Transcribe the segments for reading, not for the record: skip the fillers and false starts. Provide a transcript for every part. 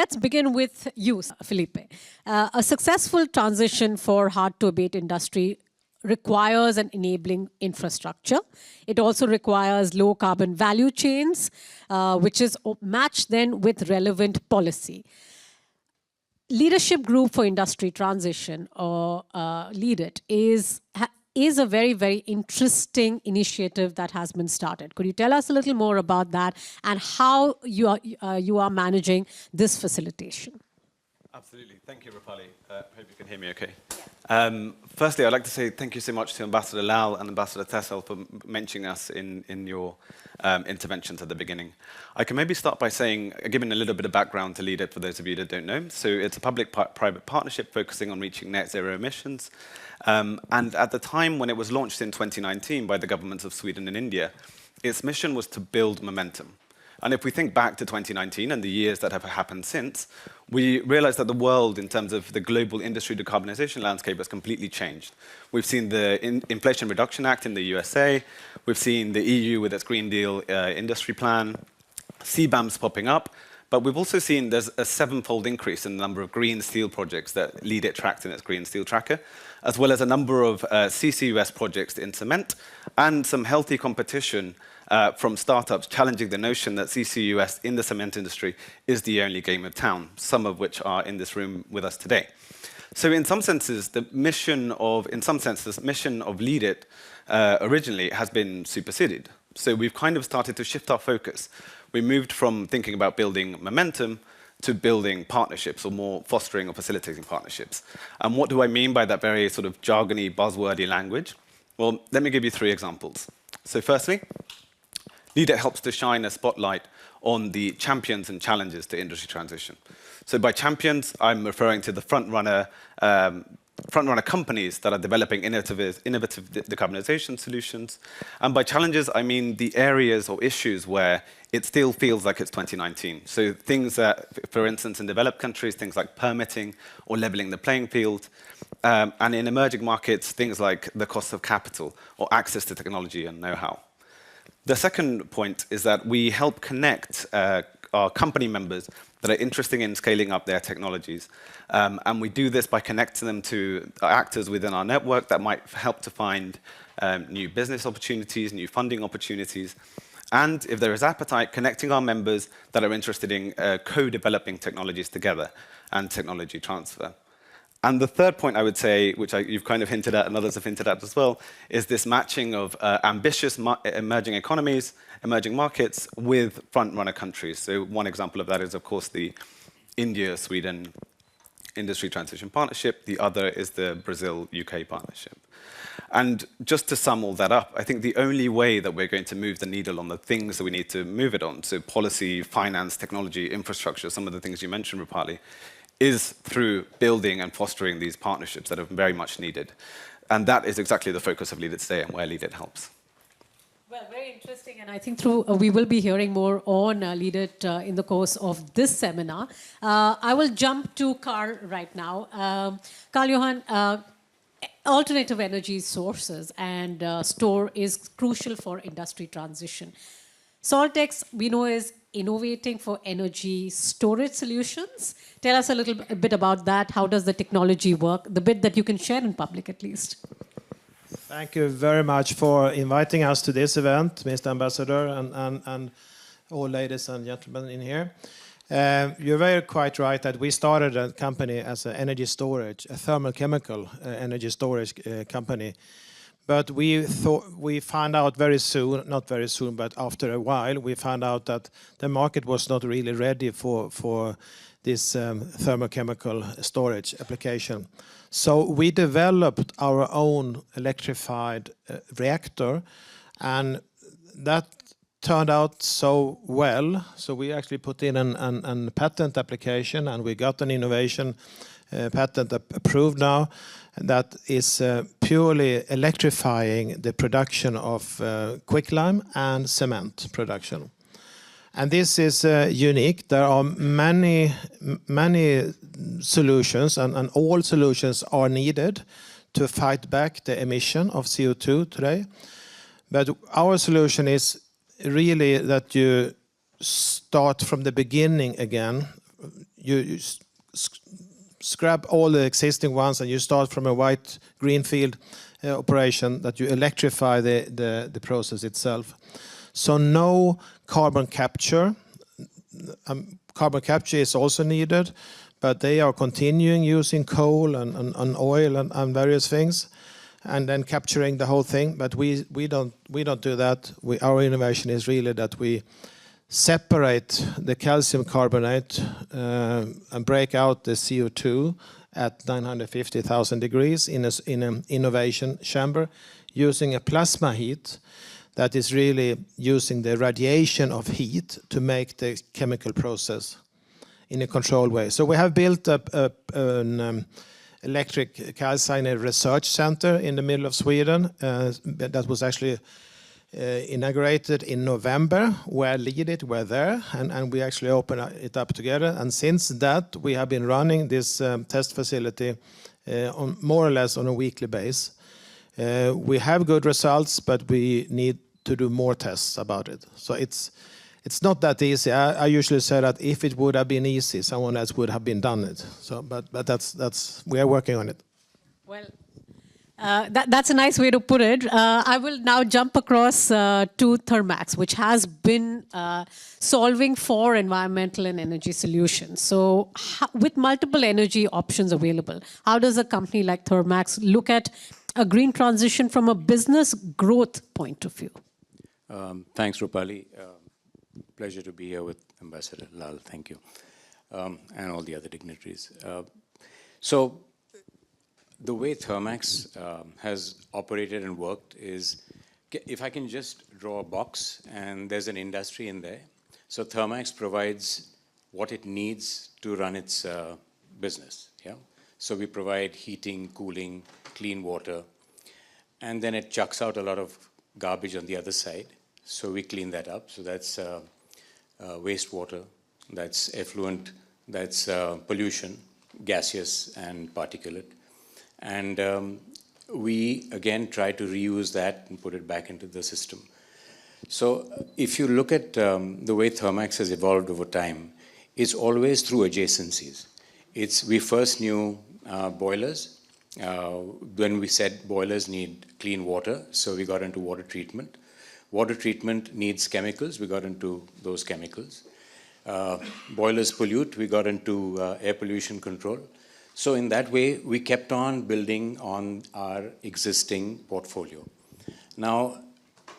let's begin with you, Felipe. A successful transition for hard-to-abate industry requires an enabling infrastructure. It also requires low-carbon value chains, which is matched then with relevant policy. Leadership Group for Industry Transition, or LeadIT, is a very, very interesting initiative that has been started. Could you tell us a little more about that and how you are managing this facilitation? Absolutely. Thank you, Rupali. Hope you can hear me okay. Firstly, I'd like to say thank you so much to Ambassador Lal and Ambassador Tessel for mentioning us in your interventions at the beginning. I can maybe start by saying, giving a little bit of background to LeadIT for those of you that don't know. So it's a public-private partnership focusing on reaching net zero emissions. And at the time when it was launched in 2019 by the governments of Sweden and India, its mission was to build momentum. And if we think back to 2019 and the years that have happened since, we realized that the world, in terms of the global industry decarbonization landscape, has completely changed. We've seen the Inflation Reduction Act in the USA. We've seen the EU with its Green Deal industry plan, CBAMs popping up. But we've also seen there's a sevenfold increase in the number of green steel projects that LeadIT tracked in its Green Steel Tracker, as well as a number of CCUS projects in cement, and some healthy competition from startups challenging the notion that CCUS in the cement industry is the only game of town, some of which are in this room with us today. So in some senses, the mission of LeadIT originally has been superseded. So we've kind of started to shift our focus. We moved from thinking about building momentum to building partnerships, or more fostering or facilitating partnerships. And what do I mean by that very sort of jargony, buzzwordy language? Well, let me give you 3 examples. So firstly, LeadIT helps to shine a spotlight on the champions and challenges to industry transition. So by champions, I'm referring to the front-runner companies that are developing innovative decarbonization solutions. And by challenges, I mean the areas or issues where it still feels like it's 2019. So things that, for instance, in developed countries, things like permitting or leveling the playing field. And in emerging markets, things like the cost of capital or access to technology and know-how. The second point is that we help connect our company members that are interested in scaling up their technologies. And we do this by connecting them to actors within our network that might help to find new business opportunities, new funding opportunities. And if there is appetite, connecting our members that are interested in co-developing technologies together and technology transfer. And the third point I would say, which you've kind of hinted at and others have hinted at as well, is this matching of ambitious emerging economies, emerging markets with front-runner countries. So one example of that is, of course, the India-Sweden Industry Transition Partnership. The other is the Brazil-UK partnership. And just to sum all that up, I think the only way that we're going to move the needle on the things that we need to move it on, so policy, finance, technology, infrastructure, some of the things you mentioned, Rupali, is through building and fostering these partnerships that are very much needed. And that is exactly the focus of LeadIT today and where LeadIT helps. Well, very interesting, and I think we will be hearing more on LeadIT in the course of this seminar. I will jump to Carl right now. Carl Johan, alternative energy sources and store is crucial for industry transition. SaltX, we know, is innovating for energy storage solutions. Tell us a little bit about that. How does the technology work? The bit that you can share in public, at least. Thank you very much for inviting us to this event, Mr. Ambassador, and all ladies and gentlemen in here. You're very quite right that we started a company as an energy storage, a thermal chemical energy storage company. But we found out very soon, not very soon, but after a while, we found out that the market was not really ready for this thermochemical storage application. So we developed our own electrified reactor, and that turned out so well. So we actually put in a patent application, and we got an innovation patent approved now that is purely electrifying the production of quicklime and cement production. And this is unique. There are many solutions, and all solutions are needed to fight back the emission of CO2 today. But our solution is really that you start from the beginning again. you scrap all the existing ones and you start from a white greenfield operation, that you electrify the process itself. So no carbon capture. Carbon capture is also needed, but they are continuing using coal and oil and various things, and then capturing the whole thing. But we don't do that. Our innovation is really that we separate the calcium carbonate and break out the CO2 at 950,000 degrees in an innovation chamber using a plasma heat that is really using the radiation of heat to make the chemical process in a controlled way. So we have built an electric calciner research center in the middle of Sweden that was actually inaugurated in November, where LeadIT were there, and we actually opened it up together. And since that, we have been running this test facility on more or less on a weekly basis. We have good results, but we need to do more tests about it. So it's not that easy. I usually say that if it would have been easy, someone else would have been done it. So, but that's we are working on it. Well, that's a nice way to put it. I will now jump across to Thermax, which has been solving for environmental and energy solutions. So with multiple energy options available, how does a company like Thermax look at a green transition from a business growth point of view? Thanks, Rupali. Pleasure to be here with Ambassador Lal. Thank you. And all the other dignitaries. So the way Thermax has operated and worked is, if I can just draw a box and there's an industry in there. So Thermax provides what it needs to run its business. Yeah. So we provide heating, cooling, clean water, and then it chucks out a lot of garbage on the other side. So we clean that up. So that's wastewater, that's effluent, that's pollution, gaseous and particulate. And we, again, try to reuse that and put it back into the system. So if you look at the way Thermax has evolved over time, it's always through adjacencies. We first knew boilers. When we said boilers need clean water, so we got into water treatment. Water treatment needs chemicals, we got into those chemicals. Boilers pollute, we got into air pollution control. So in that way, we kept on building on our existing portfolio. Now,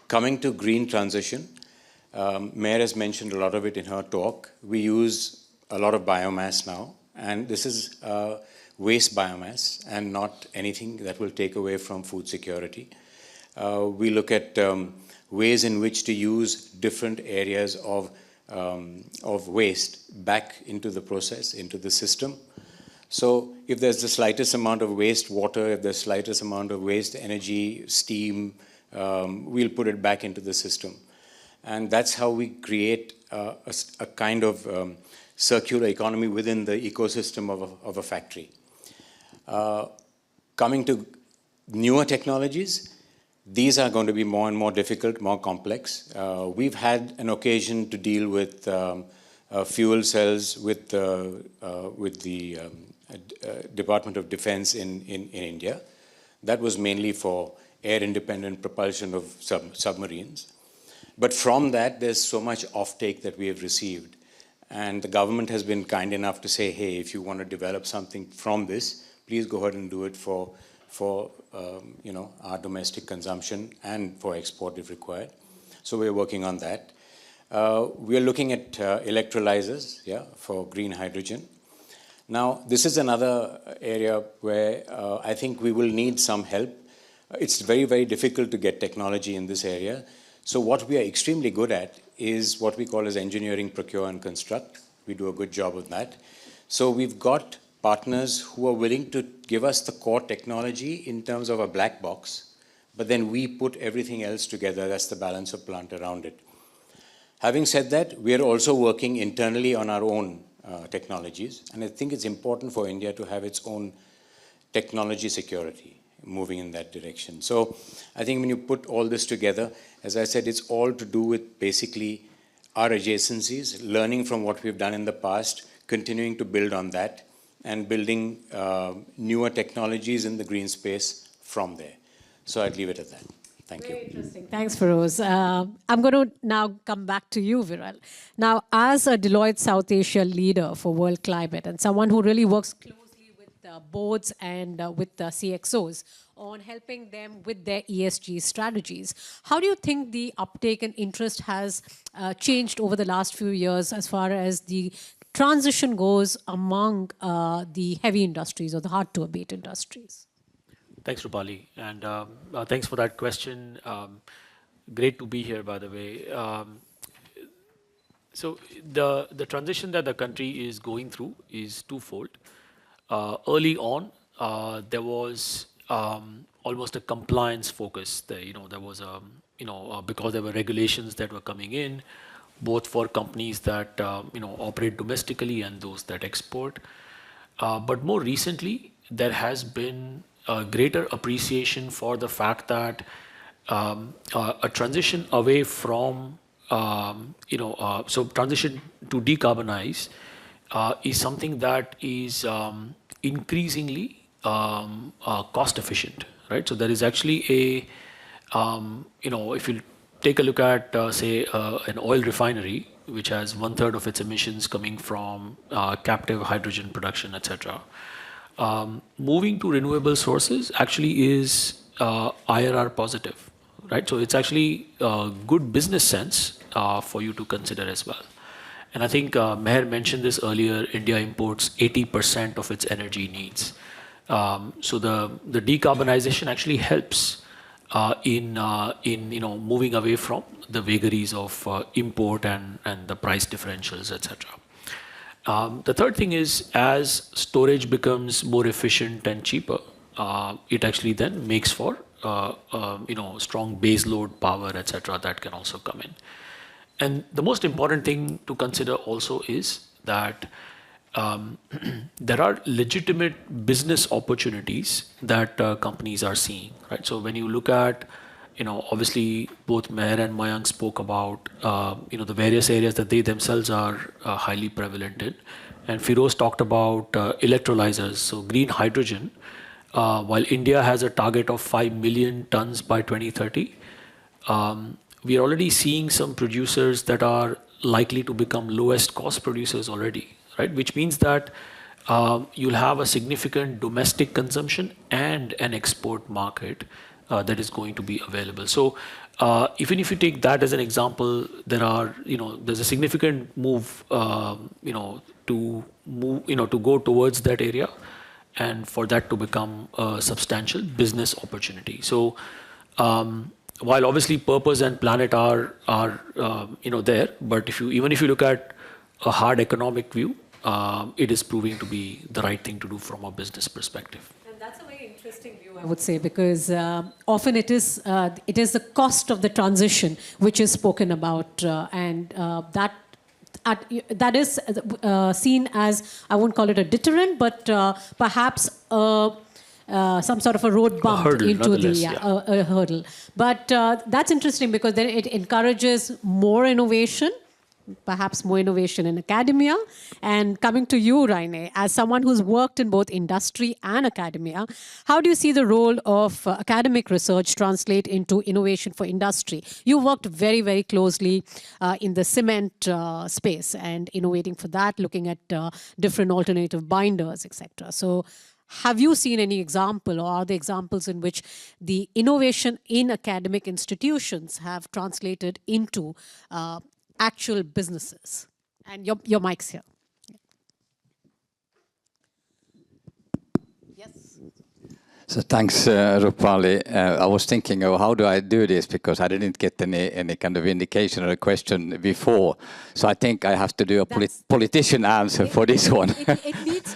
coming to green transition, Mehra has mentioned a lot of it in her talk. We use a lot of biomass now, and this is waste biomass and not anything that will take away from food security. We look at ways in which to use different areas of waste back into the process, into the system. So if there's the slightest amount of waste water, if there's the slightest amount of waste energy, steam, we'll put it back into the system. And that's how we create a kind of circular economy within the ecosystem of a factory. Coming to newer technologies, these are going to be more and more difficult, more complex. We've had an occasion to deal with fuel cells with the Department of Defense in India. That was mainly for air-independent propulsion of submarines. But from that, there's so much offtake that we have received. And the government has been kind enough to say, hey, if you want to develop something from this, please go ahead and do it for our domestic consumption and for export if required. So we're working on that. We're looking at electrolyzers, yeah, for green hydrogen. Now, this is another area where I think we will need some help. It's very, very difficult to get technology in this area. So what we are extremely good at is what we call as engineering, procure, and construct. We do a good job of that. So we've got partners who are willing to give us the core technology in terms of a black box, but then we put everything else together. That's the balance of plant around it. Having said that, we are also working internally on our own technologies, and I think it's important for India to have its own technology security moving in that direction. So I think when you put all this together, as I said, it's all to do with basically our adjacencies, learning from what we've done in the past, continuing to build on that and building newer technologies in the green space from there. So I'd leave it at that. Thank you. Very interesting. Thanks, Pheroz. I'm going to now come back to you, Viral. Now, as a Deloitte South Asia leader for World Climate and someone who really works closely with boards and with CXOs on helping them with their ESG strategies, how do you think the uptake and interest has changed over the last few years as far as the transition goes among the heavy industries or the hard-to-abate industries? Thanks, Rupali, and thanks for that question. Great to be here, by the way. So the transition that the country is going through is twofold. Early on, there was almost a compliance focus. There was because there were regulations that were coming in, both for companies that operate domestically and those that export. But more recently, there has been a greater appreciation for the fact that a transition away from, so transition to decarbonize is something that is increasingly cost efficient, right? So there is actually a, if you take a look at, say, an oil refinery, which has 1/3 of its emissions coming from captive hydrogen production, etc. Moving to renewable sources actually is IRR positive, right? So it's actually good business sense for you to consider as well. And I think Mehra mentioned this earlier. India imports 80% of its energy needs. So the decarbonization actually helps in moving away from the vagaries of import and the price differentials, etc. The third thing is, as storage becomes more efficient and cheaper, it actually then makes for strong base load power, etc. that can also come in. And the most important thing to consider also is that there are legitimate business opportunities that companies are seeing, right? So when you look at, obviously both Mehra and Mayank spoke about, the various areas that they themselves are highly prevalent in. And Pheroz talked about electrolyzers, so green hydrogen. While India has a target of 5 million tons by 2030, we are already seeing some producers that are likely to become lowest cost producers already, right? Which means that you'll have a significant domestic consumption and an export market that is going to be available. So even if you take that as an example, there's a significant move, to go towards that area, and for that to become a substantial business opportunity. So while obviously purpose and planet are there, but even if you look at a hard economic view, it is proving to be the right thing to do from a business perspective. And that's a very interesting view, I would say, because often it is the cost of the transition which is spoken about, and that is seen as, I won't call it a deterrent, but perhaps some sort of a road bump into a hurdle. But that's interesting because then it encourages more innovation, perhaps more innovation in academia. And coming to you, Raine, as someone who's worked in both industry and academia, how do you see the role of academic research translate into innovation for industry? You worked very, very closely in the cement space and innovating for that, looking at different alternative binders, etc. So have you seen any example, or are there examples in which the innovation in academic institutions have translated into actual businesses? And your mic's here. Yes. So thanks, Rupali. I was thinking, how do I do this? Because I didn't get any kind of indication or a question before. So I think I have to do a politician answer for this one. It needs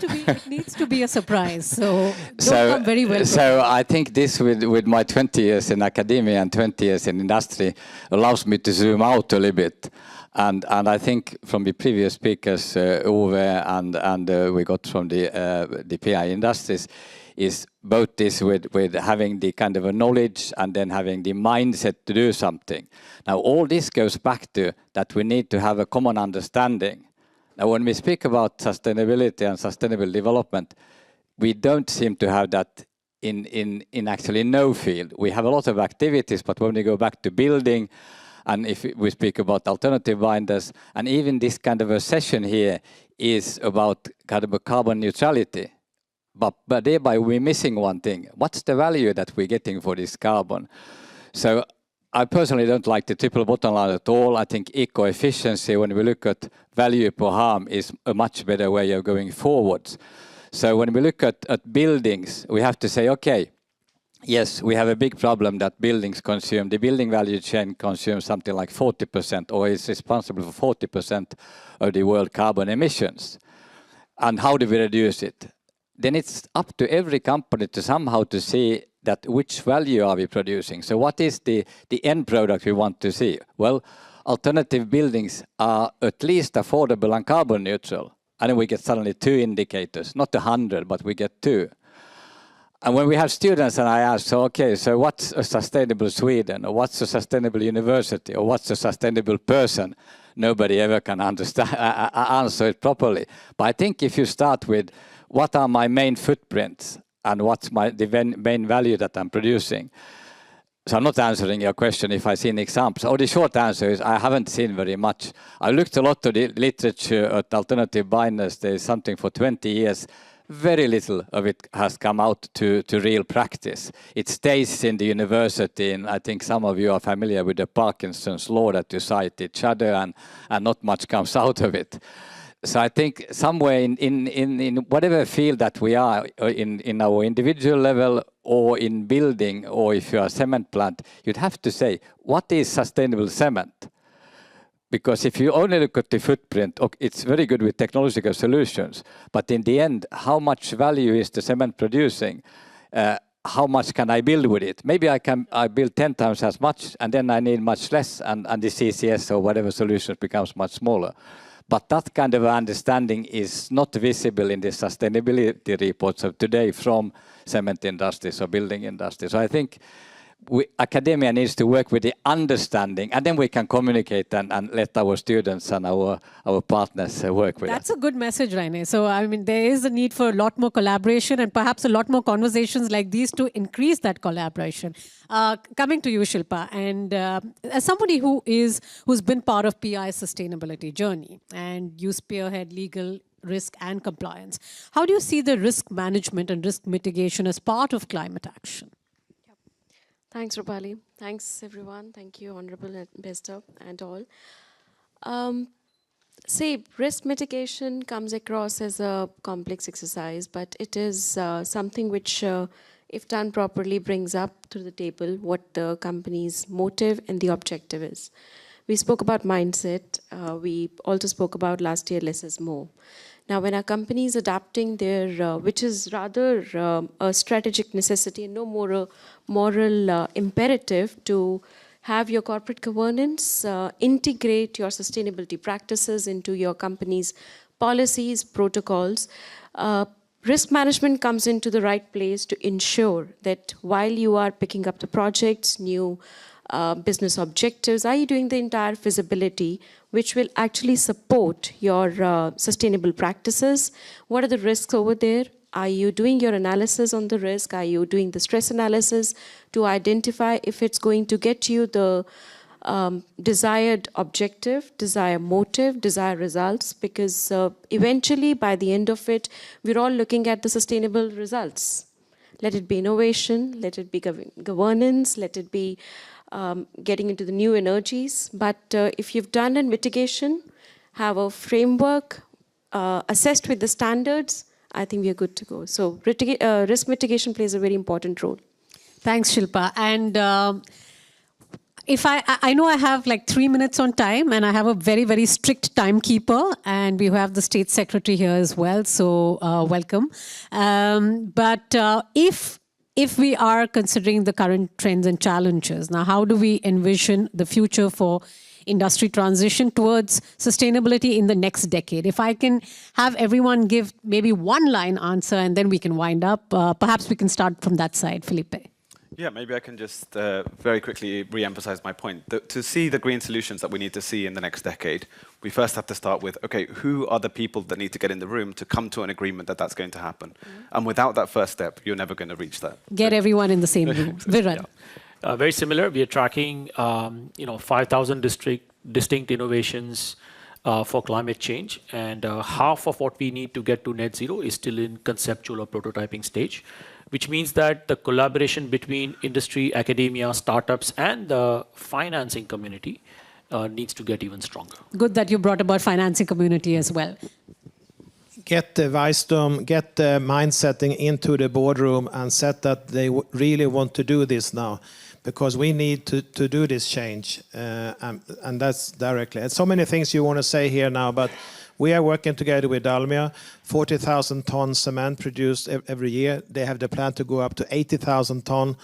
to be a surprise. So don't come very well. So I think this, with my 20 years in academia and 20 years in industry, allows me to zoom out a little bit. And I think from the previous speakers, Ove and we got from the PI industries, is both this with having the kind of a knowledge and then having the mindset to do something. Now all this goes back to that we need to have a common understanding Now, when we speak about sustainability and sustainable development, we don't seem to have that in actually no field. We have a lot of activities, but when we go back to building, and if we speak about alternative binders, and even this kind of a session here is about kind of a carbon neutrality. But thereby we're missing one thing. What's the value that we're getting for this carbon? So I personally don't like the triple bottom line at all. I think eco-efficiency, when we look at value per harm, is a much better way of going forwards. So when we look at buildings, we have to say, okay, yes, we have a big problem that buildings consume. The building value chain consumes something like 40%, or is responsible for 40% of the world carbon emissions. And how do we reduce it? Then it's up to every company to somehow to see that which value are we producing. So what is the end product we want to see? Well, alternative buildings are at least affordable and carbon neutral. And then we get suddenly 2 indicators, not 100, but we get 2. And when we have students and I ask, so okay, so what's a sustainable Sweden, or what's a sustainable university, or what's a sustainable person? Nobody ever can understand, answer it properly. But I think if you start with what are my main footprints and what's the main value that I'm producing. So I'm not answering your question if I see an example. Or the short answer is I haven't seen very much. I looked a lot of the literature at alternative binders. There's something for 20 years. Very little of it has come out to real practice. It stays in the university, and I think some of you are familiar with the Parkinson's law that you cite each other, and not much comes out of it. So I think somewhere in whatever field that we are, in our individual level or in building, or if you're a cement plant, you'd have to say, what is sustainable cement? Because if you only look at the footprint, it's very good with technological solutions, but in the end, how much value is the cement producing? How much can I build with it? Maybe I build 10 times as much, and then I need much less, and the CCS or whatever solution becomes much smaller. But that kind of understanding is not visible in the sustainability reports of today from cement industries or building industries. So I think academia needs to work with the understanding, and then we can communicate and let our students and our partners work with it. That's a good message, Raine. So, I mean, there is a need for a lot more collaboration and perhaps a lot more conversations like these to increase that collaboration. Coming to you, Shilpa, and as somebody who's been part of PI's sustainability journey, and you spearhead legal, risk and compliance, how do you see the risk management and risk mitigation as part of climate action? Thanks, Rupali. Thanks, everyone. Thank you, Honorable Investor and all. Risk mitigation comes across as a complex exercise, but it is something which, if done properly, brings up to the table what the company's motive and the objective is. We spoke about mindset. We also spoke about last year, less is more. Now, when a company is adapting their, which is rather a strategic necessity and no more a moral imperative to have your corporate governance, integrate your sustainability practices into your company's policies, protocols, risk management comes into the right place to ensure that while you are picking up the projects, new business objectives, are you doing the entire feasibility which will actually support your sustainable practices? What are the risks over there? Are you doing your analysis on the risk? Are you doing the stress analysis to identify if it's going to get you the desired objective, desired motive, desired results? Because eventually, by the end of it, we're all looking at the sustainable results. Let it be innovation, let it be governance, let it be getting into the new energies. But if you've done a mitigation, have a framework, assessed with the standards, I think we are good to go. So risk mitigation plays a very important role. Thanks, Shilpa. And if I know I have like 3 minutes on time, and I have a very, very strict timekeeper, and we have the State Secretary here as well, so welcome. But if we are considering the current trends and challenges, now how do we envision the future for industry transition towards sustainability in the next decade? If I can have everyone give maybe one line answer and then we can wind up, perhaps we can start from that side, Felipe. Yeah, maybe I can just very quickly re-emphasize my point. To see the green solutions that we need to see in the next decade, we first have to start with, okay, who are the people that need to get in the room to come to an agreement that that's going to happen? And without that first step, you're never going to reach that. Get everyone in the same room. Viran. Very similar. We are tracking 5,000 distinct innovations for climate change, and half of what we need to get to net zero is still in conceptual or prototyping stage, which means that the collaboration between industry, academia, startups, and the financing community needs to get even stronger. Good that you brought about financing community as well. Get the wisdom, get the mindsetting into the boardroom and set that they really want to do this now, because we need to do this change, and that's directly. And so many things you want to say here now, but we are working together with Dalmia, 40,000 tons cement produced every year. They have the plan to go up to 80,000 tons.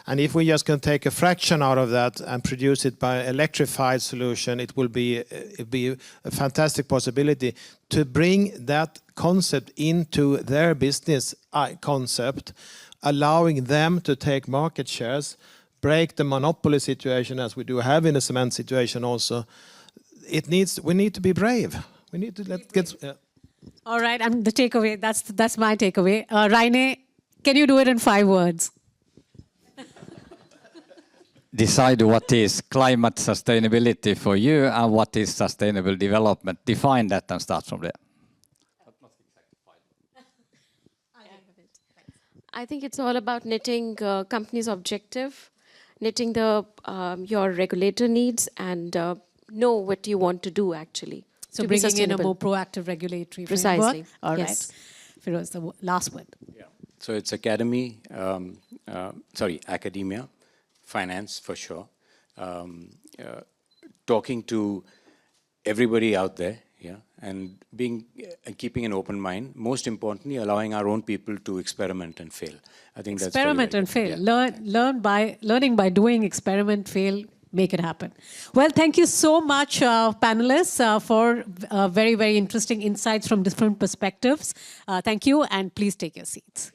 And if we just can take a fraction out of that and produce it by electrified solution, it will be a fantastic possibility to bring that concept into their business concept, allowing them to take market shares, break the monopoly situation as we do have in the cement situation also. We need to be brave. We need to get. All right, and the takeaway, that's my takeaway. Raine, can you do it in 5 words? Decide what is climate sustainability for you and what is sustainable development. Define that and start from there. I think it's all about knitting companies' objective, knitting your regulator needs, and know what you want to do actually. So bringing in a more proactive regulatory framework. Precisely. All right. Yes. Pheroz, the last word. Yeah. So it's academia, finance for sure, talking to everybody out there, and keeping an open mind. Most importantly, allowing our own people to experiment and fail. I think that's experiment and fail. Yeah. Learning by doing, experiment, fail, make it happen. Well, thank you so much, panelists, for very, very interesting insights from different perspectives. Thank you, and please take your seats.